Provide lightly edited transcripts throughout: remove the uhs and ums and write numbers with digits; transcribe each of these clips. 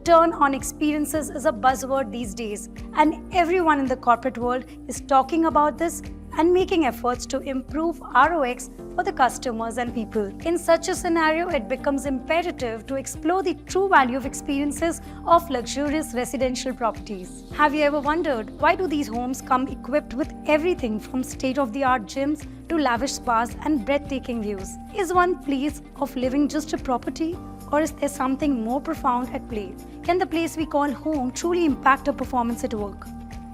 Return on experiences is a buzzword these days, and everyone in the corporate world is talking about this and making efforts to improve ROX for the customers and people. In such a scenario, it becomes imperative to explore the true value of experiences of luxurious residential properties. Have you ever wondered why do these homes come equipped with everything from state-of-the-art gyms to lavish spas and breathtaking views? Is one place of living just a property, or is there something more profound at play? Can the place we call home truly impact our performance at work?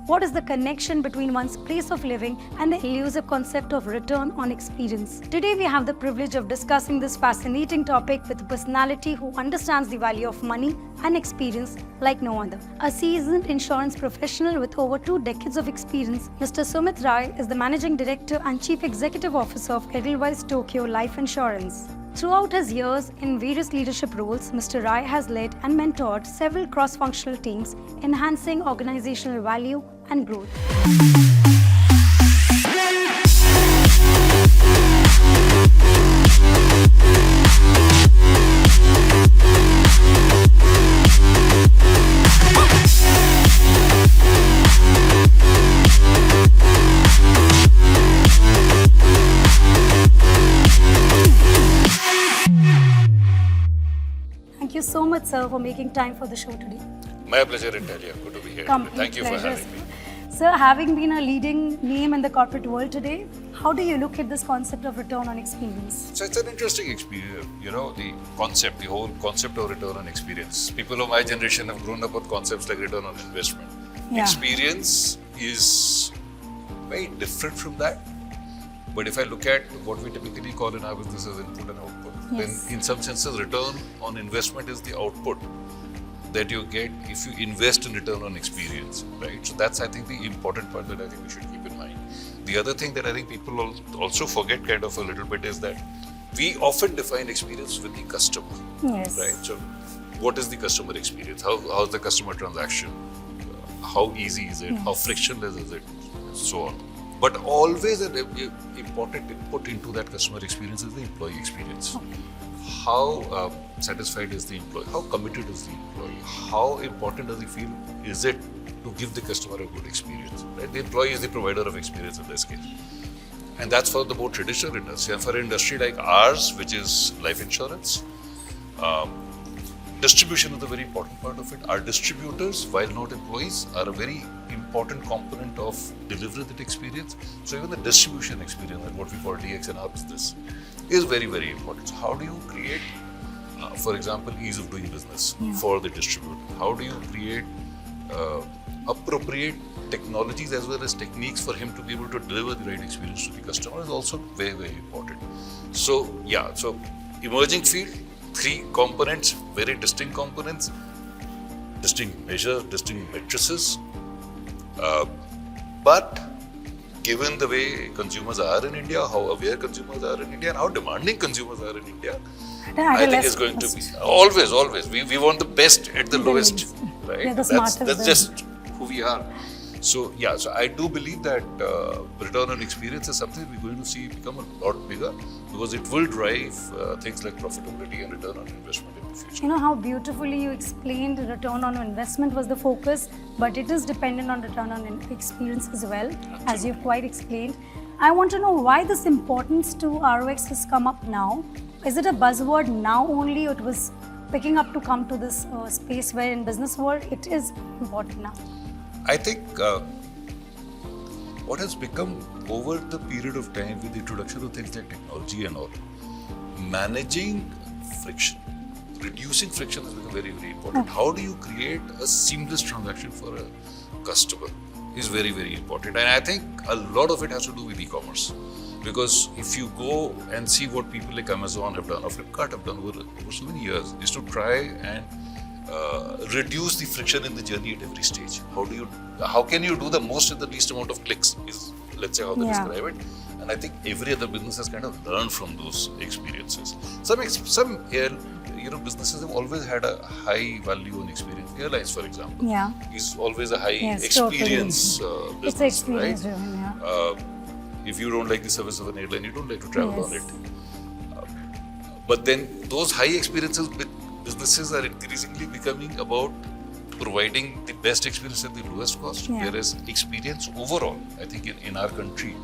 What is the connection between one's place of living and the elusive concept of return on experience? Today we have the privilege of discussing this fascinating topic with a personality who understands the value of money and experience like no other. A seasoned insurance professional with over 2 decades of experience, Mr. Sumit Rai is the Managing Director and Chief Executive Officer of Edelweiss Tokio Life Insurance. Throughout his years in various leadership roles, Mr. Rai has led and mentored several cross-functional teams, enhancing organizational value and growth. Thank you so much, sir, for making time for the show today. My pleasure, Italia. Good to be here. Thank you for having me. Sir, having been a leading name in the corporate world today, how do you look at this concept of return on experience? So it's an interesting experience, the whole concept of return on experience. People of my generation have grown up with concepts like return on investment. Yeah. Experience is very different from that. But if I look at what we typically call in our business as input and output, Yes. then in some senses, return on investment is the output that you get if you invest in return on experience, right? So that's, I think, the important part that I think we should keep in mind. The other thing that I think people also forget kind of a little bit is that we often define experience with the customer, Yes. right? So what is the customer experience? How's the customer transaction? How easy is it? How frictionless is it? So on. But always an important input into that customer experience is the employee experience. How satisfied is the employee? How committed is the employee? How important does he feel is it to give the customer a good experience? Right? The employee is the provider of experience in this case. And that's for the more traditional industry. And for an industry like ours, which is life insurance, distribution is a very important part of it. Our distributors, while not employees, are a very important component of delivering that experience. So even the distribution experience, and what we call DX in our business, is very, very important. So how do you create, for example, ease of doing business for the distributor? How do you create appropriate technologies as well as techniques for him to be able to deliver the right experience to the customer is also very, very important. So so emerging field, 3 components, very distinct components, distinct measures, distinct matrices. But given the way consumers are in India, how aware consumers are in India, and how demanding consumers are in India, I think it's going to be always. We want the best at the lowest, right? Yeah, that's just who we are. So I do believe that return on experience is something we're going to see become a lot bigger because it will drive things like profitability and return on investment in the future. You know how beautifully you explained return on investment was the focus, but it is dependent on return on experience as well, as you've quite explained. I want to know why this importance to ROX has come up now. Is it a buzzword now only, or it was picking up to come to this space where in business world it is important now? I think what has become over the period of time with the introduction of things like technology and all, managing friction, reducing friction has become very, very important. How do you create a seamless transaction for a customer is very, very important. And I think a lot of it has to do with e-commerce. Because if you go and see what people like Amazon have done or Flipkart have done over so many years, is to try and reduce the friction in the journey at every stage. How can you do the most with the least amount of clicks is, let's say, how they describe it. And I think every other business has kind of learned from those experiences. Some businesses have always had a high value on experience. Airlines, for example, is always a high experience business, it's experience right? Driven, If you don't like the service of an airline, you don't like to travel on it. But then those high experiences businesses are increasingly becoming about providing the best experience at the lowest cost, whereas experience overall, I think in our country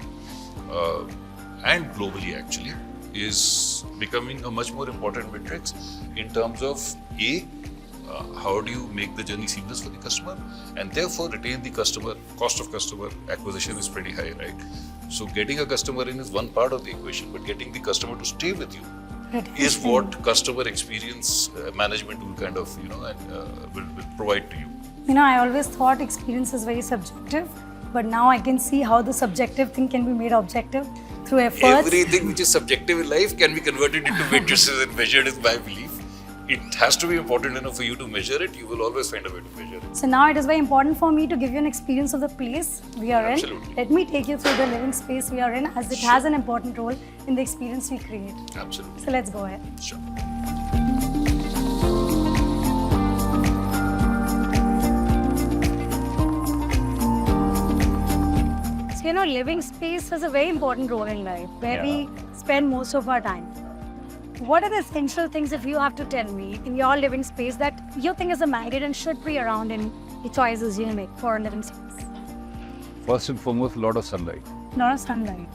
and globally actually, is becoming a much more important metric in terms of how do you make the journey seamless for the customer, and therefore retain the customer. Cost of customer acquisition is pretty high, right? So getting a customer in is one part of the equation, but getting the customer to stay with you is what customer experience management will kind of, will provide to you. I always thought experience is very subjective, but now I can see how the subjective thing can be made objective through efforts. Everything which is subjective in life can be converted into matrices and measured, is my belief. It has to be important enough for you to measure it. You will always find a way to measure it. So now it is very important for me to give you an experience of the place we are Absolutely. in. Let me take you through the living space we are in, as it has an important role in the experience we create. Absolutely. So let's go ahead. Sure. So, living space has a very important role in life, where we spend most of our time. What are the essential things, if you have to tell me, in your living space that you think is a magnet and should be around in the choices you make for a living space? First and foremost, a lot of sunlight. Lot of sunlight.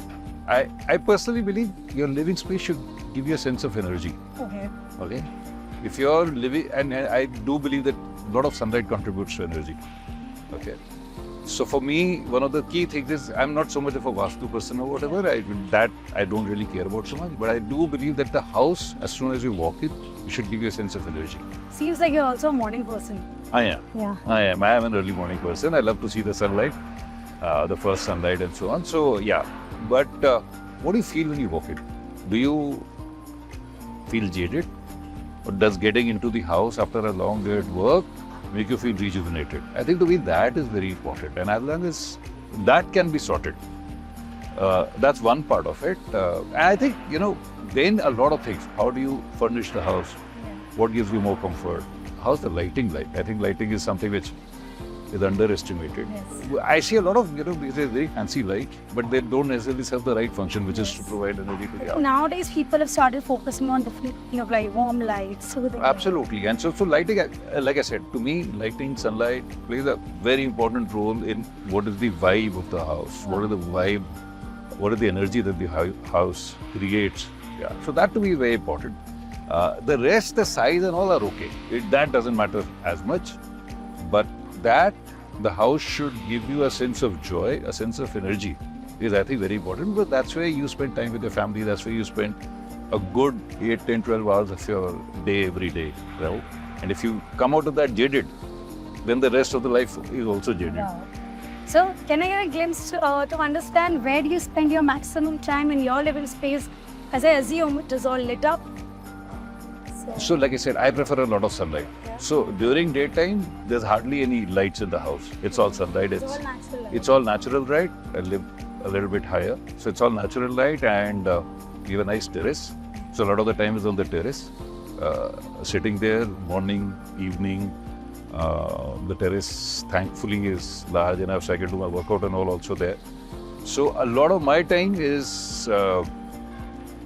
I personally believe your living space should give you a sense of energy. Okay. If you're living, and I do believe that a lot of sunlight contributes to energy. Okay. So for me, one of the key things is, I'm not so much of a Vastu person or whatever. I don't really care about so much. But I do believe that the house, as soon as you walk in, it should give you a sense of energy. Seems like you're also a morning person. I am. Yeah. I am an early morning person. I love to see the sunlight, the first sunlight and so on. So yeah. But what do you feel when you walk in? Do you feel jaded? Or does getting into the house after a long day at work make you feel rejuvenated? I think to me that is very important, and as long as that can be sorted, that's one part of it. And I think, then a lot of things. How do you furnish the house? What gives you more comfort? How's the lighting like? I think lighting is something which is underestimated. Yes. I see a lot of, these very fancy lights, but they don't necessarily serve the right function, which is to provide energy to the house. Nowadays, people have started focusing on different, like warm lights. Absolutely. And so lighting, like I said, to me, lighting, sunlight plays a very important role in what is the vibe of the house, what is the energy that the house creates. Yeah. So that to me is very important. The rest, the size and all are okay. That doesn't matter as much. But that the house should give you a sense of joy, a sense of energy, is I think very important, because that's where you spend time with your family. That's where you spend a good 8, 10, 12 hours of your day every day, right? And if you come out of that jaded, then the rest of the life is also jaded. Wow. So can I get a glimpse to understand where do you spend your maximum time in your living space? As I assume it is all lit up. So like I said, I prefer a lot of sunlight. Yeah. So during daytime, there's hardly any lights in the house. It's all sunlight. It's all natural light. It's all natural light. I live a little bit higher. So it's all natural light, and we have a nice terrace. So a lot of the time is on the terrace. Sitting there, morning, evening. The terrace, thankfully, is large enough so I can do my workout and all also there. So a lot of my time is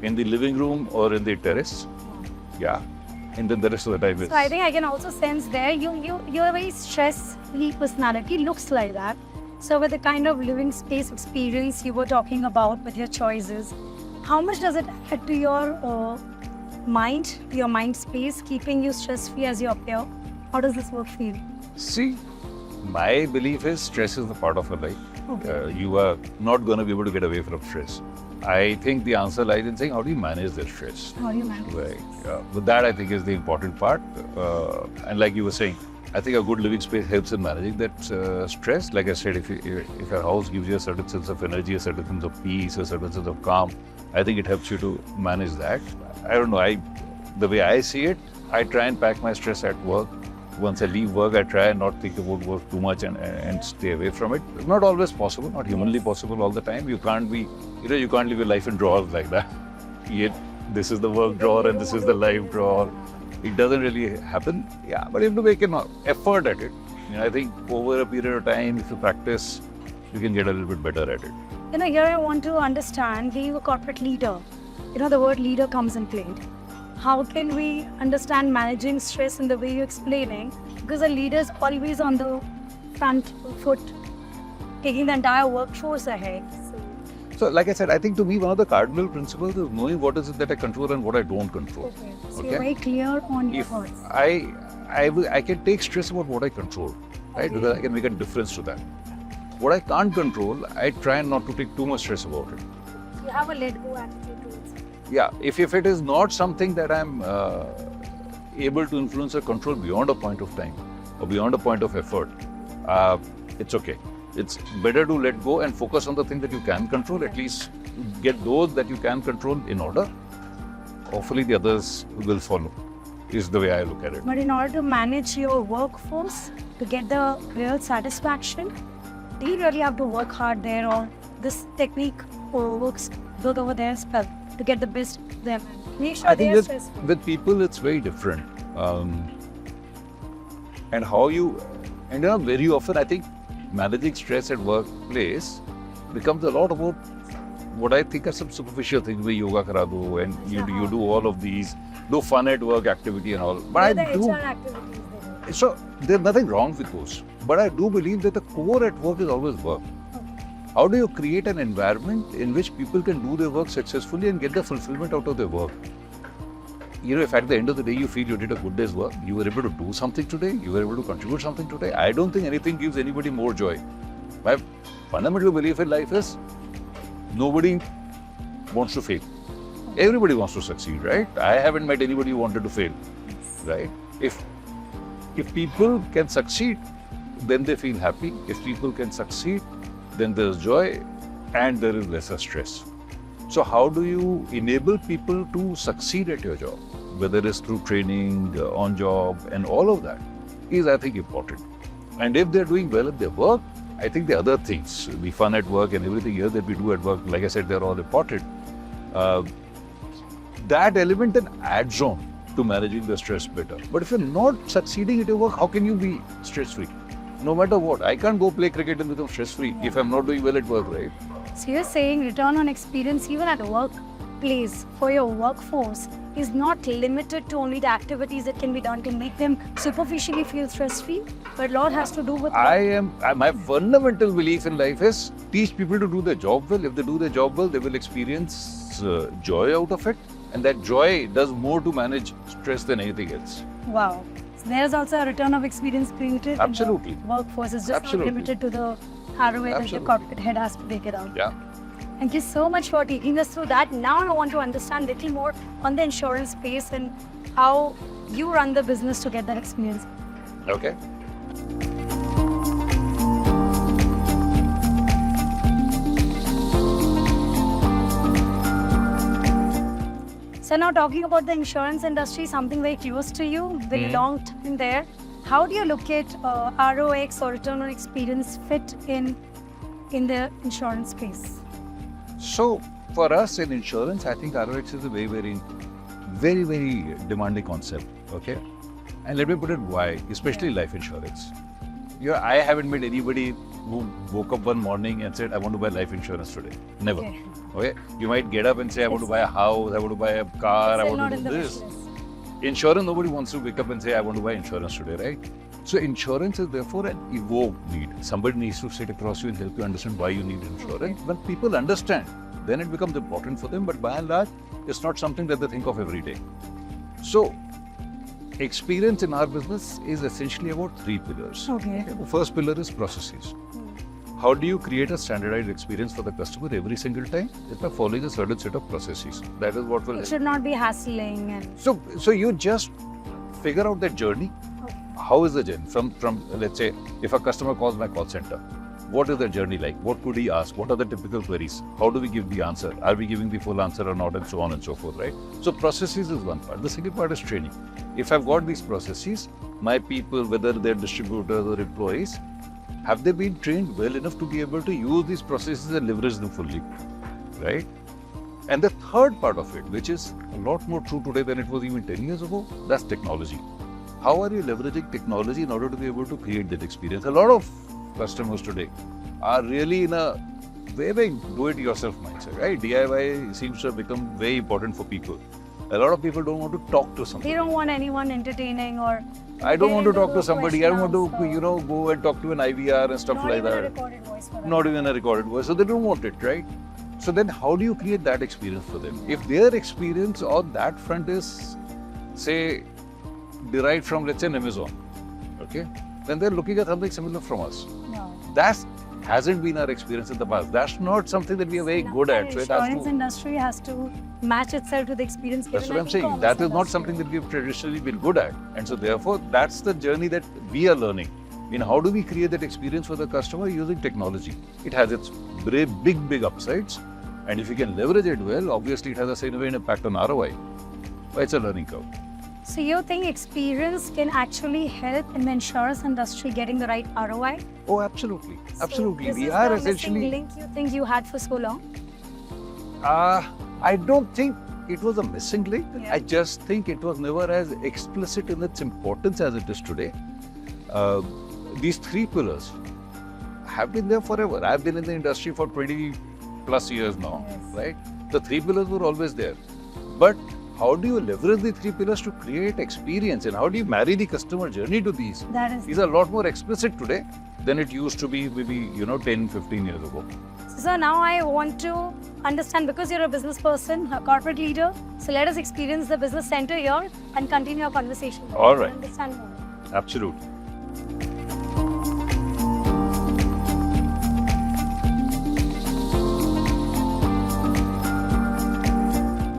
in the living room or in the terrace. Yeah. And then the rest of the time is... So I think I can also sense there, you're a very stress-free personality, looks like that. So with the kind of living space experience you were talking about with your choices, how much does it add to your mind space, keeping you stress-free as you appear? How does this work for you? See, my belief is stress is a part of your life. Okay. You are not going to be able to get away from stress. I think the answer lies in saying, how do you manage the stress? How do you manage? Right. But that, I think, is the important part. And like you were saying, I think a good living space helps in managing that stress. Like I said, if your house gives you a certain sense of energy, a certain sense of peace, a certain sense of calm, I think it helps you to manage that. I don't know, the way I see it, I try and pack my stress at work. Once I leave work, I try and not think about work too much and stay away from it. It's not always possible, not humanly possible all the time. You can't live your life in drawers like that. Yet, this is the work drawer and this is the life drawer. It doesn't really happen. Yeah, but you have to make an effort at it. I think over a period of time, if you practice, you can get a little bit better at it. Here I want to understand, being a corporate leader, the word leader comes in play. how can we understand managing stress in the way you're explaining? Because the leader's always on the front foot, taking the entire workforce ahead. So, like I said, I think to me, one of the cardinal principles is knowing what is it that I control and what I don't control. Okay. So you're very clear on your If thoughts. I can take stress about what I control, right? Okay. Because I can make a difference to that. What I can't control, I try not to take too much stress about it. You have a let go attitude towards it. Yeah, if it is not something that I'm able to influence or control beyond a point of time or beyond a point of effort, it's okay. It's better to let go and focus on the thing that you can control, at least get those that you can control in order. Hopefully the others will follow, is the way I look at it. But in order to manage your workforce, to get the real satisfaction, do you really have to work hard there, or this technique works good over there as well to get the best of them? Make sure I they think are stressful. with people it's very different. And very often I think managing stress at workplace becomes a lot about what I think are some superficial things, where yoga kara do, and you do all of these, do fun at work activity and all. But The I do. HR activities they do. So there's nothing wrong with those. But I do believe that the core at work is always work. How do you create an environment in which people can do their work successfully and get the fulfillment out of their work? You know, if at the end of the day you feel you did a good day's work, you were able to do something today, you were able to contribute something today, I don't think anything gives anybody more joy. My fundamental belief in life is nobody wants to fail. Everybody wants to succeed, right? I haven't met anybody who wanted to fail, right? If people can succeed, then they feel happy. If people can succeed, then there's joy and there is lesser stress. So how do you enable people to succeed at your job? Whether it's through training, on job, and all of that is, I think, important. And if they're doing well at their work, I think the other things, the fun at work and everything else that we do at work, like I said, they're all important. That element then adds on to managing the stress better. But if you're not succeeding at your work, how can you be stress-free? No matter what, I can't go play cricket and become stress-free if I'm not doing well at work, right? So you're saying return on experience even at a workplace for your workforce is not limited to only the activities that can be done to make them superficially feel stress-free, but a lot has to do with My fundamental belief in life is teach people to do their job well. If they do their job well, they will experience joy out of it. And that joy does more to manage stress than anything else. Wow. So there's also a return of experience created Absolutely. in the workforce. It's just Absolutely. not limited to the hardware that the Absolutely. corporate head has to take it out. Yeah. Thank you so much for taking us through that. Now I want to understand a little more on the insurance space and how you run the business to get that experience. Okay. So now talking about the insurance industry, something very close to you, very long time there. How do you look at ROX or return on experience fit in the insurance space? So for us in insurance, I think ROX is a very, very demanding concept. Okay. And let me put it why, especially life insurance. I haven't met anybody who woke up one morning and said, I want to buy life insurance today. Never. Okay. You might get up and say, I want to buy a house, I want to buy a car, I want to do this. Insurance, nobody wants to wake up and say, I want to buy insurance today, right? So insurance is therefore an evoked need. Somebody needs to sit across you and help you understand why you need insurance. When people understand, then it becomes important for them, but by and large, it's not something that they think of every day. So experience in our business is essentially about three pillars. Okay. The first pillar is processes. How do you create a standardized experience for the customer every single time? It's by following a certain set of processes. That is what will It should not be hassling and So you just figure out that journey. How is the journey? From let's say, if a customer calls my call center, what is the journey like? What could he ask? What are the typical queries? How do we give the answer? Are we giving the full answer or not? And so on and so forth, right? So processes is one part. The second part is training. If I've got these processes, my people, whether they're distributors or employees, have they been trained well enough to be able to use these processes and leverage them fully, right? And the third part of it, which is a lot more true today than it was even 10 years ago, that's technology. How are you leveraging technology in order to be able to create that experience? A lot of customers today are really in a very do-it-yourself mindset, right? DIY seems to have become very important for people. A lot of people don't want to talk to somebody. They don't want anyone entertaining or. I don't want to getting talk to somebody. I don't want to, question go and talk to an IVR and stuff not like even that. a recorded voice for them. Not even a recorded voice. So they don't want it, right? So then how do you create that experience for them? If their experience on that front is, say, derived from, let's say, an Amazon, okay, then they're looking at something similar from us. No. That hasn't been our experience in the past. That's not something that we are very good at. So it has Insurance to. industry has to match itself to the experience given That's what by I'm saying. e-commerce That is not industry. something that we've traditionally been good at. And so therefore, that's the journey that we are learning. In how do we create that experience for the customer using technology? It has its big upsides. And if you can leverage it well, obviously it has a significant impact on ROI. But it's a learning curve. So you think experience can actually help in the insurance industry getting the right ROI? Oh, absolutely. Absolutely. So this We is are the essentially. missing link you think you had for so long? I don't think it was a missing link. Yeah. I just think it was never as explicit in its importance as it is today. These three pillars have been there forever. I've been in the industry for 20 plus years now, Yes. right? The three pillars were always there. But how do you leverage the three pillars to create experience, and how do you marry the customer journey to these? That is. These are a lot more explicit today than it used to be maybe 10, 15 years ago. So now I want to understand, because you're a business person, a corporate leader. So let us experience the business center here and continue our conversation. All right. Understand more. Absolutely.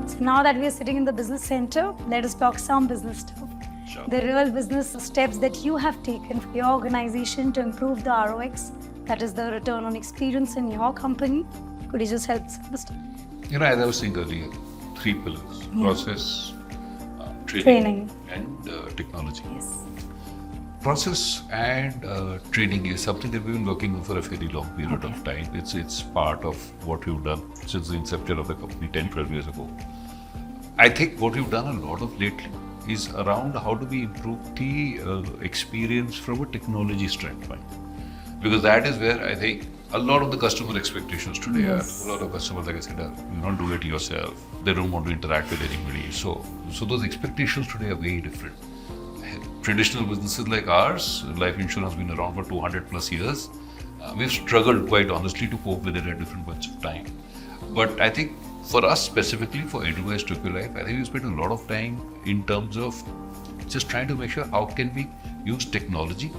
So now that we are sitting in the business center, let us talk some business stuff. Sure. The real business steps that you have taken for your organization to improve the ROX, that is the return on experience in your company. Could you just help us understand? As I was saying earlier, three pillars: process, Training. and technology. Yes. Process and training is something that we've been working on for a very long period of time. It's part of what we've done since the inception of the company 10, 12 years ago. I think what we've done a lot of lately is around how do we improve the experience from a technology standpoint. Because that is where I think a lot of the customer expectations today are. A lot of customers, like I said, you don't do it yourself. They don't want to interact with anybody. So those expectations today are very different. Traditional businesses like ours, life insurance has been around for 200 plus years. We've struggled, quite honestly, to cope with it at different points of time. But I think for us specifically, for Edelweiss Tokio Life, I think we spent a lot of time in terms of just trying to make sure how can we use technology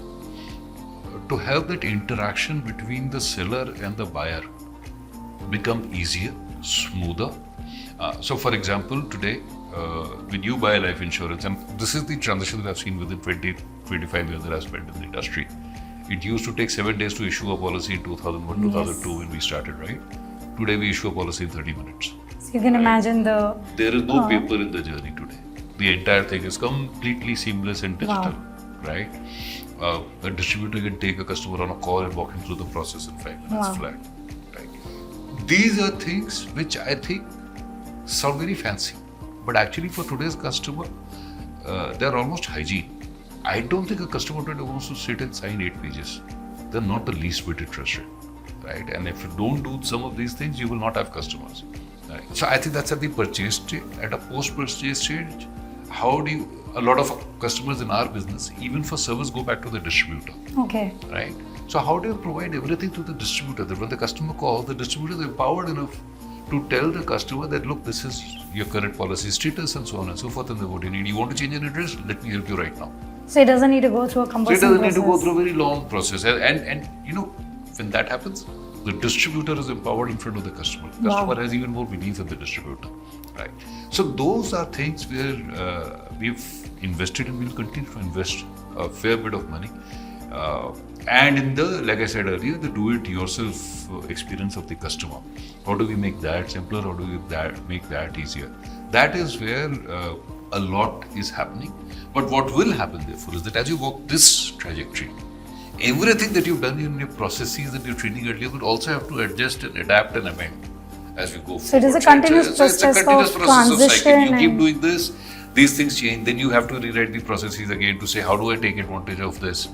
to help that interaction between the seller and the buyer become easier, smoother. So for example, today, when you buy life insurance, and this is the transition that I've seen within 20, 25 years that I've spent in the industry. It used to take 7 days to issue a policy in 2001, 2002 when we started, right? Today we issue a policy in 30 minutes. So you can imagine the. There is no paper in the journey today. The entire thing is completely seamless and digital, right? A distributor can take a customer on a call and walk him through the process in 5 minutes flat, right? These are things which I think sound very fancy, but actually for today's customer, they're almost hygiene. I don't think a customer today wants to sit and sign 8 pages. They're not the least bit interested, right? And if you don't do some of these things, you will not have customers, right? So I think that's at the purchase stage. At a post-purchase stage, how do you, a lot of customers in our business, even for service, go back to the distributor, Okay. right? So how do you provide everything to the distributor? That when the customer calls, the distributor is empowered enough to tell the customer that, look, this is your current policy status and so on and so forth, and then what you need. You want to change an address? Let me help you right now. So it doesn't need to go through a So it cumbersome doesn't process. need to go through a very long process. And when that happens, the distributor is empowered in front of the customer. The customer has even more belief in the distributor, right? So those are things where we've invested and we'll continue to invest a fair bit of money. And in the, like I said earlier, the do-it-yourself experience of the customer. How do we make that simpler? How do we make that easier? That is where a lot is happening. But what will happen, therefore, is that as you walk this trajectory, everything that you've done in your processes and your training earlier will also have to adjust and adapt and amend as we go forward. So it is a continuous process it's a continuous of process of cycle. transition You keep and- doing this, these things change, then you have to rewrite the processes again to say, how do I take advantage of this?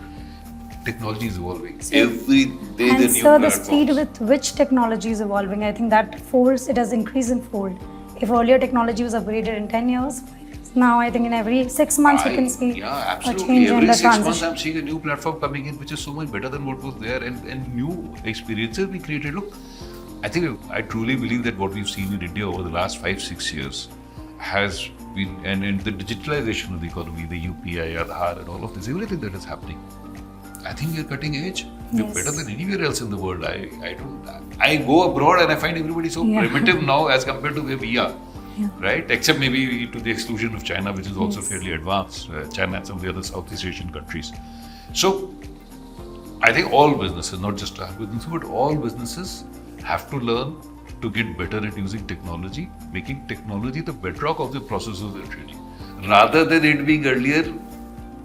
Technology is evolving. Every day And the new so the platforms. speed with which technology is evolving, I think that force, it has increased in fold. If earlier technology was upgraded in 10 years, now I think in every 6 months you can see Yeah, a absolutely. change in Every the 6 months transition. I'm seeing a new platform coming in which is so much better than what was there, and new experiences we created. Look, I truly believe that what we've seen in India over the last 5-6 years has been, and the digitalization of the economy, the UPI, Aadhaar, and all of this, everything that is happening. I think we're cutting edge. We're Yes. better than anywhere else in the world. I go abroad and I find everybody so Yeah. primitive now as compared to where we are. Yeah. Right? Except maybe to the exclusion of China, which is also Yes. fairly advanced. China and some of the other Southeast Asian countries. So, I think all businesses, not just our businesses, but all businesses have to learn to get better at using technology, making technology the bedrock of the process of their training. Rather than it being earlier,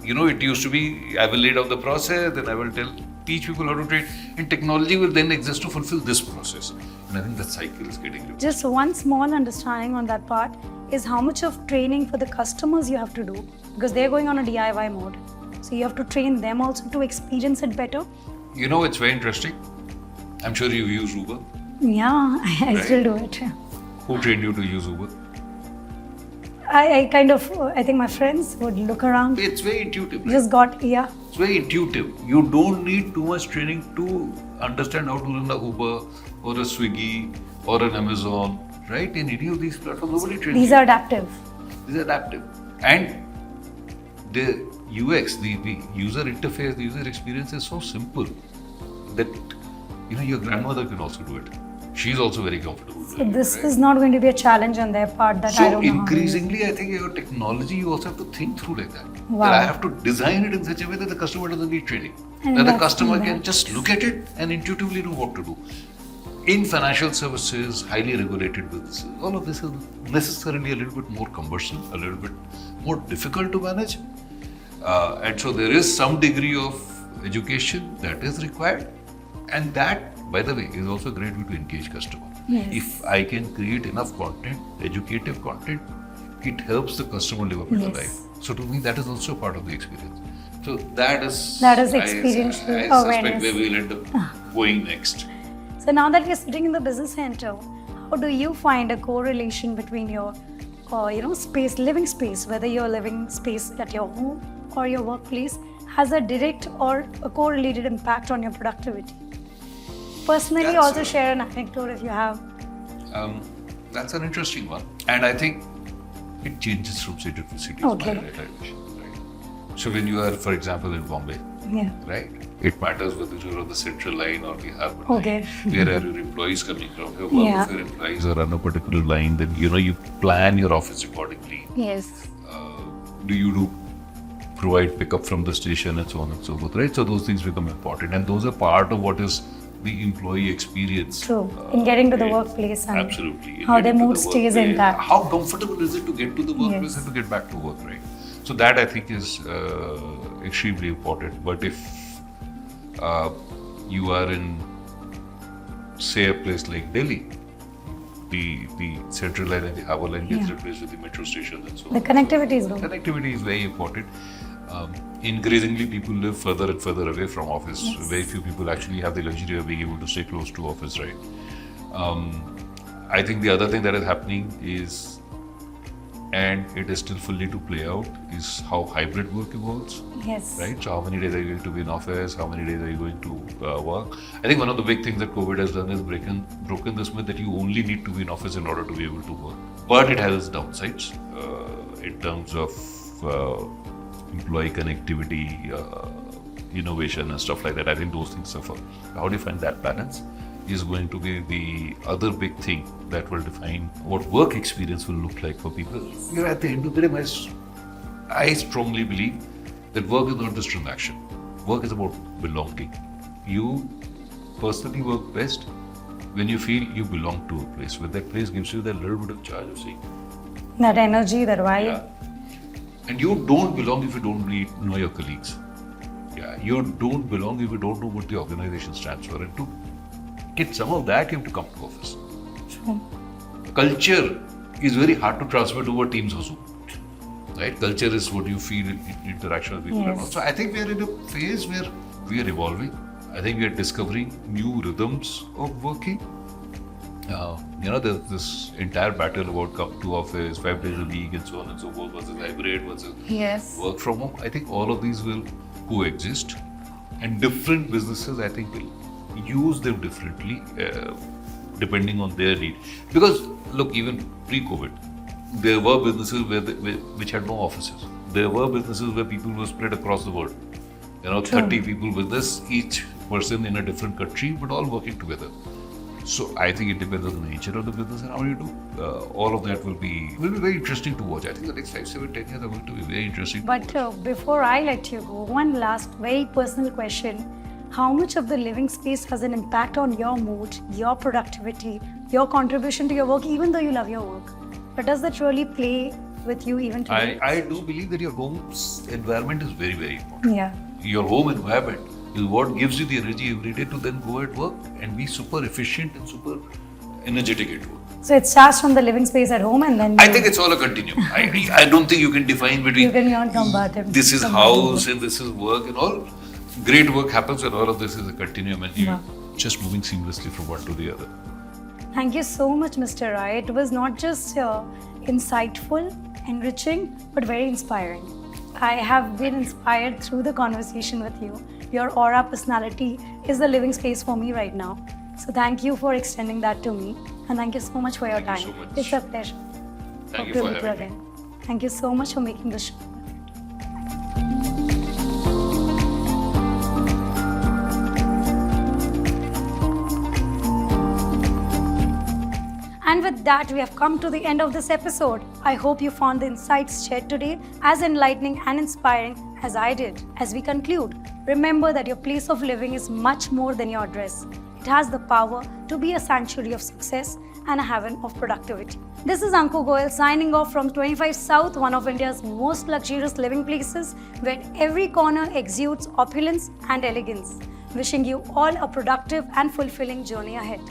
it used to be, I will lay down the process, then I will teach people how to train, and technology will then exist to fulfill this process. And I think that cycle is getting reversed. Just one small understanding on that part is how much of training for the customers you have to do, because they're going on a DIY mode. So you have to train them also to experience it better. It's very interesting. I'm sure you use Uber. Yeah, I Right. still do it. Who trained you to use Uber? I think my friends would look around, It's very intuitive. Right? just got, yeah. It's very intuitive. You don't need too much training to understand how to run a Uber or a Swiggy or an Amazon, right? In any of these platforms, nobody trains These you. are adaptive. These are adaptive. And the UX, the user interface, the user experience is so simple that your grandmother can also do it. She's also very comfortable. So doing it, this right? is not going to be a challenge on their part that I So don't know how to use. increasingly, I think your technology, you also have to think through like that. Wow. That I have to design it in such a way that the customer doesn't need training. And That the that's customer that. can just look at it and intuitively know what to do. In financial services, highly regulated businesses, all of this is necessarily a little bit more cumbersome, a little bit more difficult to manage. And so there is some degree of education that is required. And that, by the way, is also a great way to engage customer. Yes. If I can create enough content, educative content, it helps the customer live a better Yes. life. So to me, that is also part of the experience. So that is experiential I suspect awareness. where we'll end up going next. So now that we're sitting in the business center, how do you find a correlation between your, living space, whether your living space at your home or your workplace, has a direct or a correlated impact on your productivity? Personally, That's also a- share an anecdote if you have. That's an interesting one. And I think it changes from city to city. is Okay. my realization, right? So when you are, for example, in Bombay, Yeah. right? It matters whether you're on the central line or the harbour Okay. line. Where are your employees coming from? If your Yeah. if your employees are on a particular line, then you plan your office accordingly. Yes. Do you provide pickup from the station and so on and so forth, right? So those things become important, and those are part of what is the employee experience. True. In getting to the right? workplace and Absolutely. In how their getting to mood the stays workplace. intact. How comfortable is it to get to the workplace Yes. and to get back to work, right? So that I think is extremely important. But if you are in, say, a place like Delhi, the central line and the harbour line gets Yeah. replaced with the metro stations and so on. The connectivity is good. Connectivity is very important. Increasingly, people live further and further away from office. Yes. Very few people actually have the luxury of being able to stay close to office, right? I think the other thing that is happening is, and it is still fully to play out, is how hybrid work evolves, Yes. right? So how many days are you going to be in office? How many days are you going to work? I think one of the big things that COVID has done is broken this myth that you only need to be in office in order to be able to work. But it has downsides in terms of employee connectivity, innovation and stuff like that. I think those things suffer. How do you find that balance is going to be the other big thing that will define what work experience will look like for people. At the end of the day, I strongly believe that work is not just transaction. Work is about belonging. You personally work best when you feel you belong to a place, when that place gives you that little bit of charge of saying, That energy, that vibe. yeah. And you don't belong if you don't really know your colleagues. Yeah, you don't belong if you don't know what the organization stands for. And to get some of that, you have to come to office. True. Culture is very hard to transmit over Teams or Zoom. Right? Culture is what you feel in interaction with people. Yes. And also, I think we are in a phase where we are evolving. I think we are discovering new rhythms of working. There's this entire battle about come to office, 5 days a week, and so on and so forth, versus hybrid, versus Yes. work from home. I think all of these will coexist, and different businesses, I think, will use them differently depending on their need. Because look, even pre-COVID, there were businesses which had no offices. There were businesses where people were spread across the world. 30 people with this, each person in a different country, but all working together. So I think it depends on the nature of the business and how you do. All of that will be very interesting to watch. I think the next 5, 7, 10 years are going to be very interesting. But before I let you go, one last very personal question. How much of the living space has an impact on your mood, your productivity, your contribution to your work, even though you love your work? But does that really play with you even today? I do believe that your home's environment is very, very important. Yeah. Your home environment is what gives you the energy every day to then go at work and be super efficient and super energetic at work. So it starts from the living space at home and then... I think it's all a continuum. I don't think you can define between... You cannot combat it. This is house and this is work and all. Great work happens and all of this is a continuum and you're just moving seamlessly from one to the other. Thank you so much, Mr. Rai. It was not just insightful, enriching, but very inspiring. I have been inspired through the conversation with you. Your aura, personality is the living space for me right now. So thank you for extending that to me. And thank you so much for your time. Thank you so much. It's a pleasure. Thank you for having me. Thank you so much for making this show. And with that, we have come to the end of this episode. I hope you found the insights shared today as enlightening and inspiring as I did. As we conclude, remember that your place of living is much more than your address. It has the power to be a sanctuary of success and a heaven of productivity. This is Anku Goyal signing off from 25 South, one of India's most luxurious living places where every corner exudes opulence and elegance. Wishing you all a productive and fulfilling journey ahead.